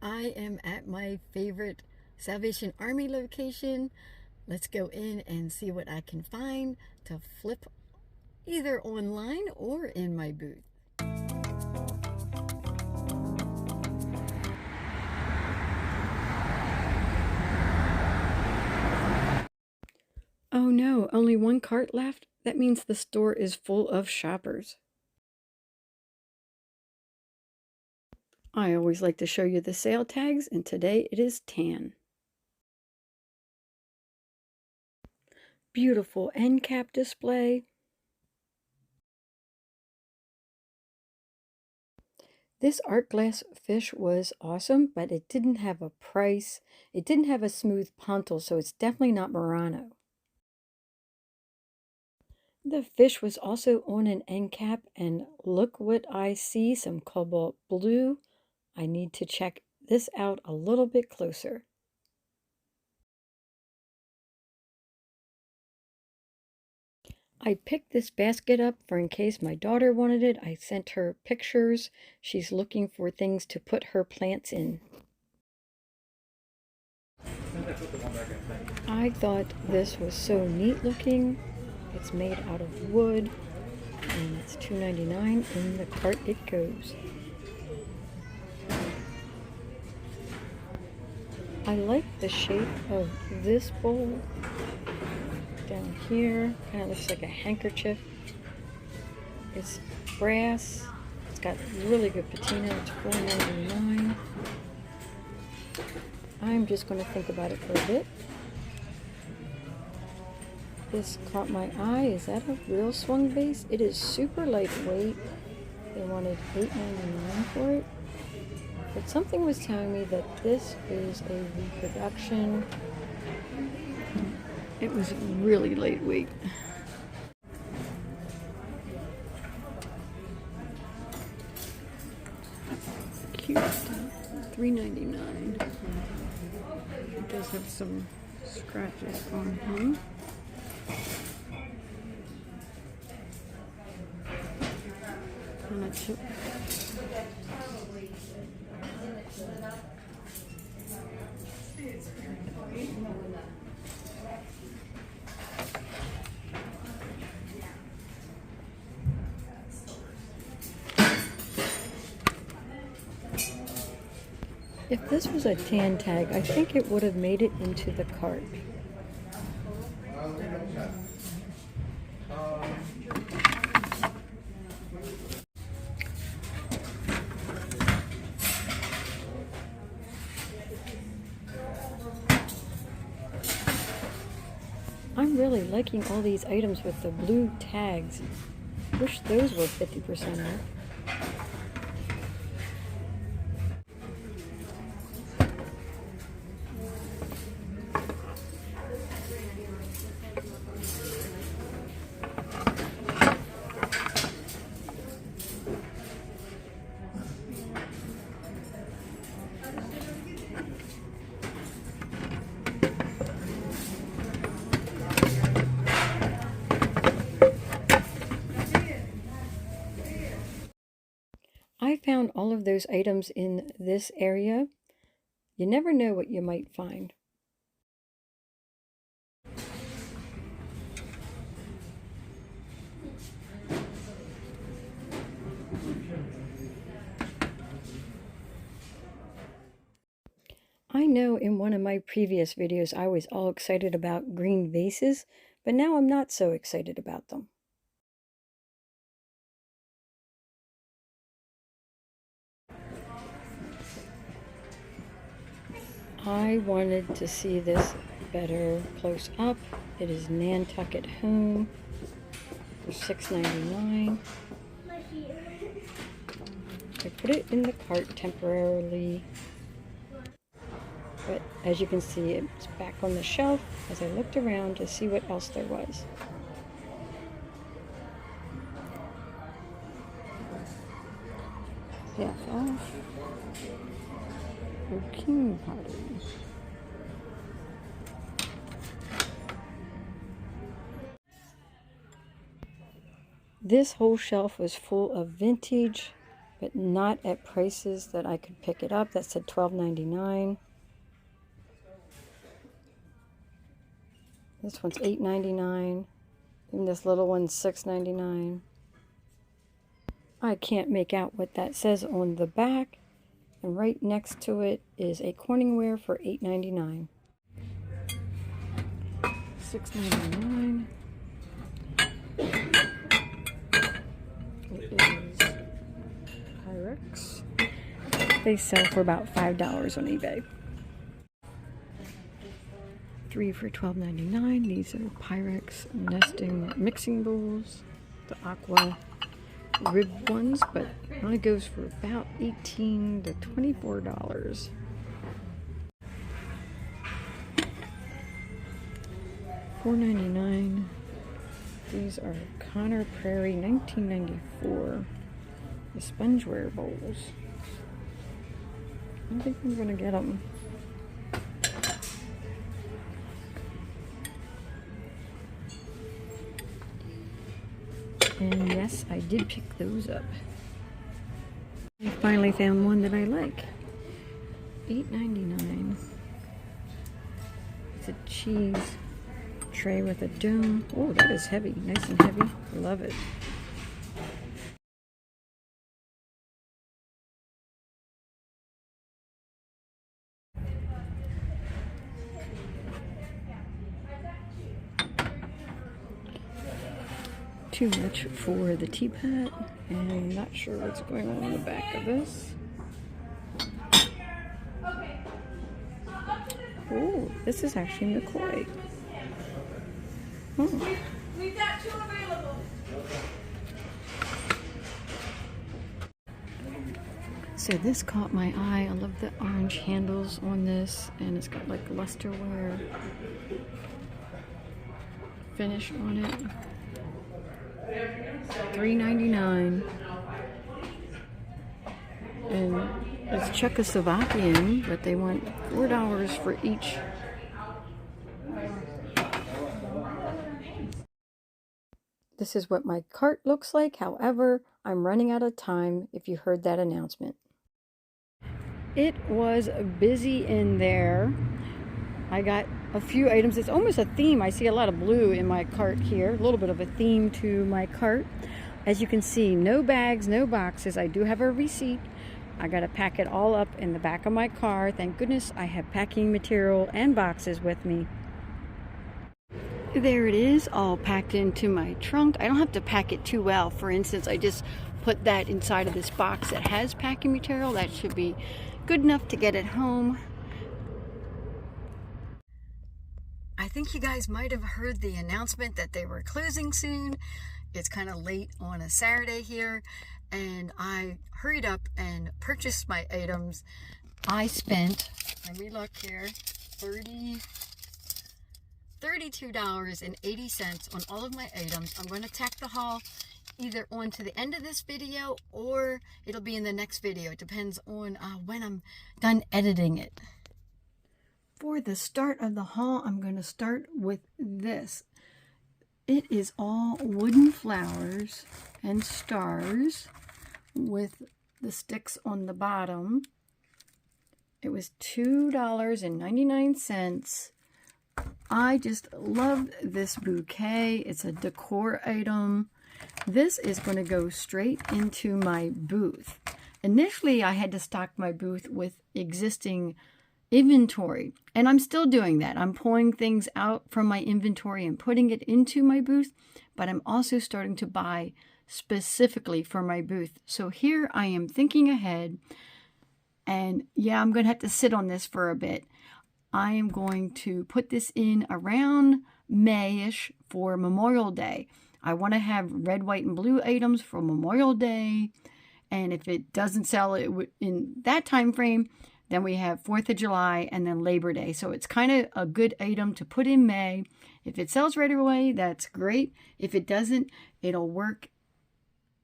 I am at my favorite Salvation Army location. Let's go in and see what I can find to flip either online or in my booth. Oh no, only one cart left? That means the store is full of shoppers. I always like to show you the sale tags, and today it is tan. Beautiful end cap display. This art glass fish was awesome, but it didn't have a price. It didn't have a smooth pontal, so it's definitely not Murano. The fish was also on an end cap, and look what I see, some cobalt blue. I need to check this out a little bit closer. I picked this basket up for in case my daughter wanted it. I sent her pictures. She's looking for things to put her plants in. I thought this was so neat looking. It's made out of wood, and it's $2.99. In the cart it goes. I like the shape of this bowl down here. Kind of looks like a handkerchief. It's brass. It's got really good patina. It's $4.99. I'm just going to think about it for a bit. This caught my eye. Is that a real swung base? It is super lightweight. They wanted $8.99 for it. But something was telling me that this is a reproduction. It was really lightweight. Cute. $3.99. It does have some scratches on him. And a chip. If this was a tan tag, I think it would have made it into the cart. I'm really liking all these items with the blue tags. Wish those were 50% off. I found all of those items in this area. You never know what you might find. I know in one of my previous videos I was all excited about green vases, but now I'm not so excited about them. I wanted to see this better close up. It is Nantucket Home for $6.99. I put it in the cart temporarily, but as you can see, it's back on the shelf as I looked around to see what else there was. Half off. King pottery. This whole shelf was full of vintage, but not at prices that I could pick it up. That said $12.99. This one's $8.99. And this little one's $6.99. I can't make out what that says on the back. And right next to it is a Corningware for $8.99. $6.99. It is Pyrex. They sell for about $5 on eBay. 3 for $12.99. These are Pyrex nesting mixing bowls, the aqua ribbed ones, but it only goes for about $18 to $24. $4.99. These are Connor Prairie 1994. The spongeware bowls. I think I'm gonna get them. And yes, I did pick those up. I finally found one that I like. $8.99. It's a cheese tray with a dome. Oh, that is heavy. Nice and heavy. Love it. Too much for the teapot, and I'm not sure what's going on in the back of this. Oh, this is actually McCoy. Oh. We've got 2 available. So this caught my eye. I love the orange handles on this, and it's got like lusterware finish on it. $3.99, and it's Czechoslovakian, but they want $4 for each. This is what my cart looks like. However, I'm running out of time if you heard that announcement. It was busy in there. I got a few items. It's almost a theme. I see a lot of blue in my cart here. A little bit of a theme to my cart. As you can see, no bags, no boxes. I do have a receipt. I got to pack it all up in the back of my car. Thank goodness I have packing material and boxes with me. There it is, all packed into my trunk. I don't have to pack it too well. For instance, I just put that inside of this box that has packing material. That should be good enough to get it home. I think you guys might have heard the announcement that they were closing soon. It's kind of late on a Saturday here, and I hurried up and purchased my items. I spent, let me look here, $32.80 on all of my items. I'm going to tack the haul either onto the end of this video or it'll be in the next video. It depends on when I'm done editing it. For the start of the haul, I'm going to start with this. It is all wooden flowers and stars with the sticks on the bottom. It was $2.99. I just love this bouquet. It's a decor item. This is going to go straight into my booth. Initially, I had to stock my booth with existing inventory, and I'm still doing that. I'm pulling things out from my inventory and putting it into my booth, but I'm also starting to buy specifically for my booth. So here I am thinking ahead, and yeah, I'm going to have to sit on this for a bit. I am going to put this in around May-ish for Memorial Day. I want to have red, white, and blue items for Memorial Day, and if it doesn't sell in that time frame, then we have 4th of July and then Labor Day. So it's kind of a good item to put in May. If it sells right away, that's great. If it doesn't, it'll work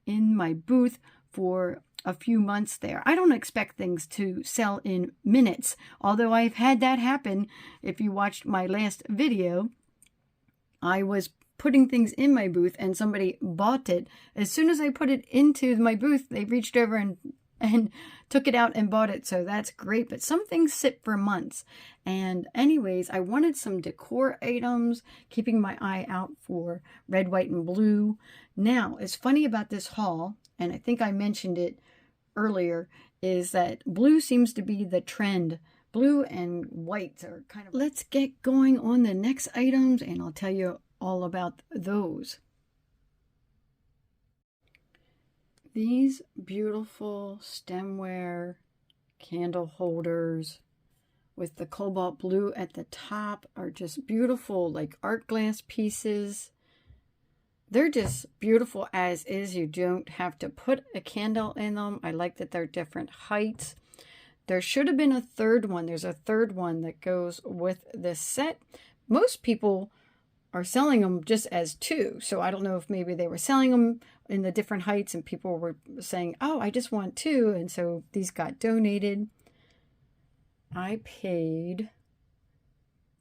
in my booth for a few months there. I don't expect things to sell in minutes, although I've had that happen. If you watched my last video, I was putting things in my booth and somebody bought it. As soon as I put it into my booth, they reached over and took it out and bought it. So that's great. But some things sit for months. And anyways, I wanted some decor items, keeping my eye out for red, white, and blue. Now, it's funny about this haul, and I think I mentioned it earlier, is that blue seems to be the trend. Blue and whites are kind of... Let's get going on the next items, and I'll tell you all about those. These beautiful stemware candle holders with the cobalt blue at the top are just beautiful, like art glass pieces. They're just beautiful as is. You don't have to put a candle in them. I like that they're different heights. There should have been a third one. There's a third one that goes with this set. Most people are selling them just as two. So I don't know if maybe they were selling them in the different heights and people were saying, oh, I just want two. And so these got donated. I paid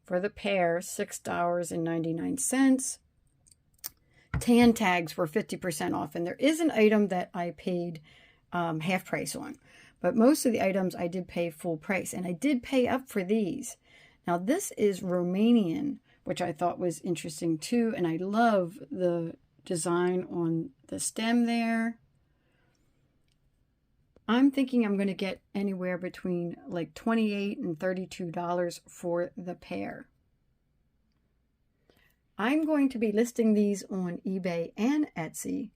for the pair $6.99. Tan tags were 50% off. And there is an item that I paid half price on. But most of the items I did pay full price. And I did pay up for these. Now this is Romanian, which I thought was interesting too. And I love the design on the stem there. I'm thinking I'm going to get anywhere between like $28 and $32 for the pair. I'm going to be listing these on eBay and Etsy.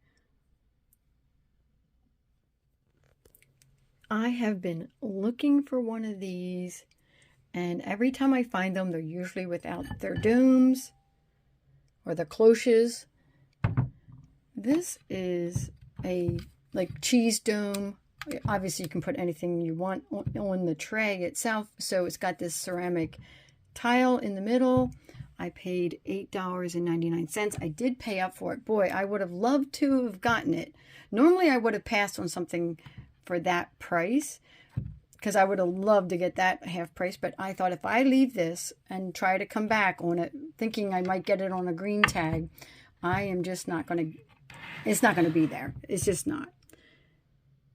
I have been looking for one of these, and every time I find them, they're usually without their domes or the cloches. This is a like cheese dome. Obviously, you can put anything you want on the tray itself. So it's got this ceramic tile in the middle. I paid $8.99. I did pay up for it. Boy, I would have loved to have gotten it. Normally, I would have passed on something for that price because I would have loved to get that half price. But I thought if I leave this and try to come back on it, thinking I might get it on a green tag, I am just not going to, it's not going to be there. It's just not.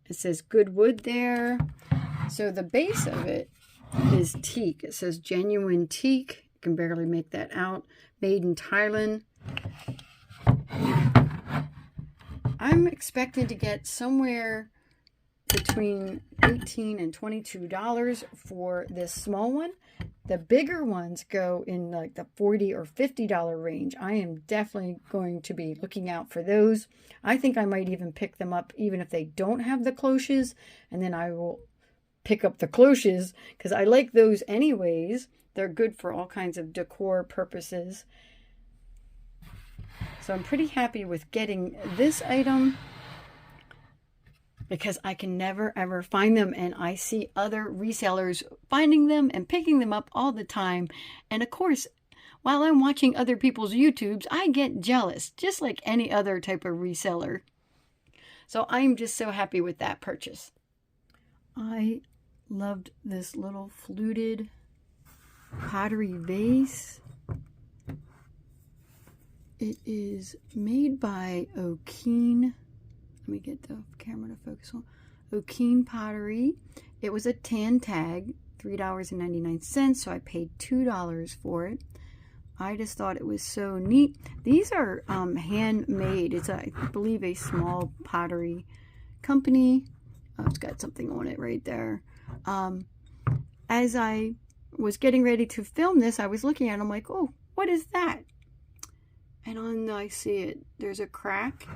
It says good wood there. So the base of it is teak. It says genuine teak. You can barely make that out. Made in Thailand. I'm expecting to get somewhere between $18 and $22 for this small one. The bigger ones go in like the $40 or $50 range. I am definitely going to be looking out for those. I think I might even pick them up even if they don't have the cloches. And then I will pick up the cloches because I like those anyways. They're good for all kinds of decor purposes. So I'm pretty happy with getting this item, because I can never ever find them, and I see other resellers finding them and picking them up all the time. And of course, while I'm watching other people's YouTubes, I get jealous, just like any other type of reseller. So I'm just so happy with that purchase. I loved this little fluted pottery vase. It is made by O'Keen. Let me get the camera to focus on. O'Keen Pottery. It was a tan tag, $3.99, so I paid $2 for it. I just thought it was so neat. These are handmade. It's, I believe, a small pottery company. Oh, it's got something on it right there. As I was getting ready to film this, I was looking at it. I'm like, oh, what is that? And I see it. There's a crack.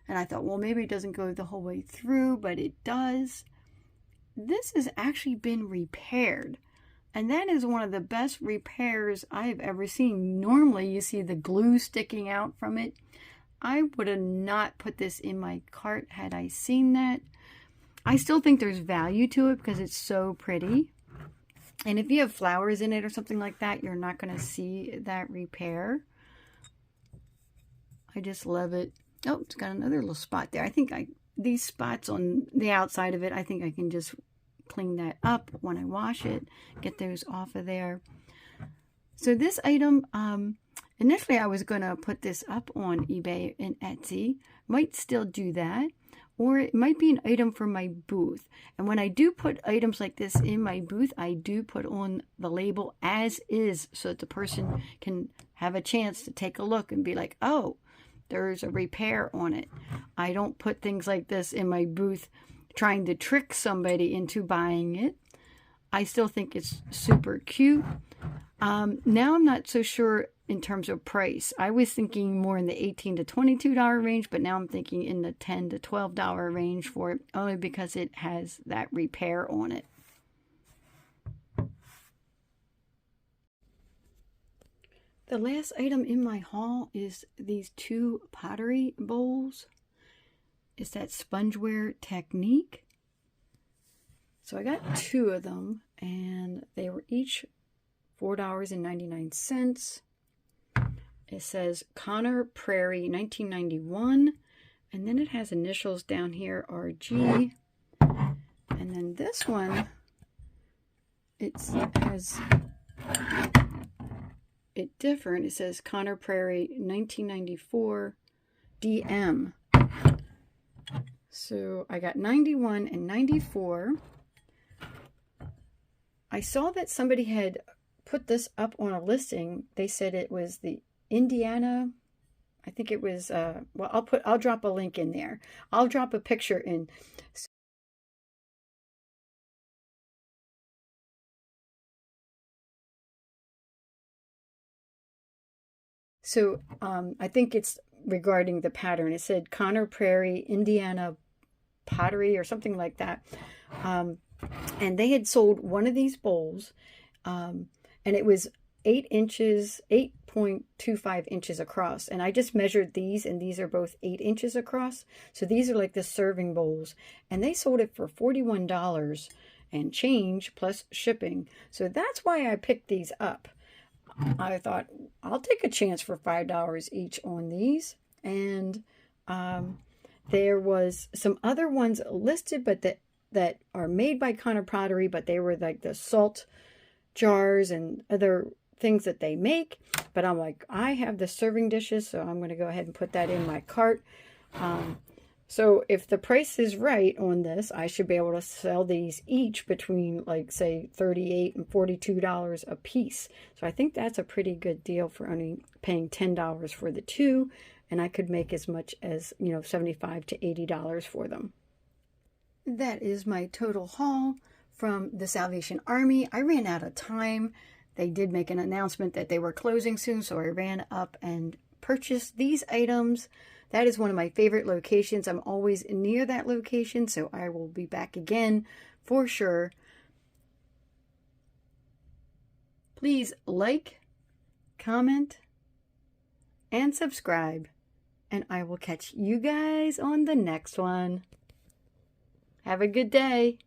And I thought, well, maybe it doesn't go the whole way through, but it does. This has actually been repaired. And that is one of the best repairs I have ever seen. Normally, you see the glue sticking out from it. I would have not put this in my cart had I seen that. I still think there's value to it because it's so pretty. And if you have flowers in it or something like that, you're not going to see that repair. I just love it. Oh, it's got another little spot there. I think these spots on the outside of it, I think I can just clean that up when I wash it. Get those off of there. So this item Initially, I was going to put this up on eBay and Etsy. Might still do that. Or it might be an item for my booth. And when I do put items like this in my booth, I do put on the label as is so that the person can have a chance to take a look and be like, oh, there's a repair on it. I don't put things like this in my booth trying to trick somebody into buying it. I still think it's super cute. Now I'm not so sure in terms of price. I was thinking more in the $18 to $22 range, but now I'm thinking in the $10 to $12 range for it, only because it has that repair on it. The last item in my haul is these 2 pottery bowls. It's that spongeware technique. So I got 2 of them, and they were each $4.99. It says Connor Prairie 1991, and then it has initials down here, RG. And then this one, it has it different. It says Connor Prairie 1994 DM. So I got 91 and 94. I saw that somebody had put this up on a listing. They said it was the Indiana, I think it was, well, I'll drop a link in there. I'll drop a picture in. So I think it's regarding the pattern. It said Connor Prairie, Indiana pottery or something like that. And they had sold one of these bowls, and it was 8 inches, 8.25 inches across. And I just measured these, and these are both 8 inches across. So these are like the serving bowls, and they sold it for $41 and change plus shipping. So that's why I picked these up. I thought I'll take a chance for $5 each on these. And there was some other ones listed, but that are made by Connor Pottery, but they were like the salt jars and other things that they make. But I'm like, I have the serving dishes, so I'm going to go ahead and put that in my cart. So if the price is right on this, I should be able to sell these each between, like, say, $38 and $42 a piece. So I think that's a pretty good deal for only paying $10 for the 2, and I could make as much as, you know, $75 to $80 for them. That is my total haul from the Salvation Army. I ran out of time. They did make an announcement that they were closing soon, so I ran up and purchased these items. That is one of my favorite locations. I'm always near that location, so I will be back again for sure. Please like, comment, and subscribe, and I will catch you guys on the next one. Have a good day.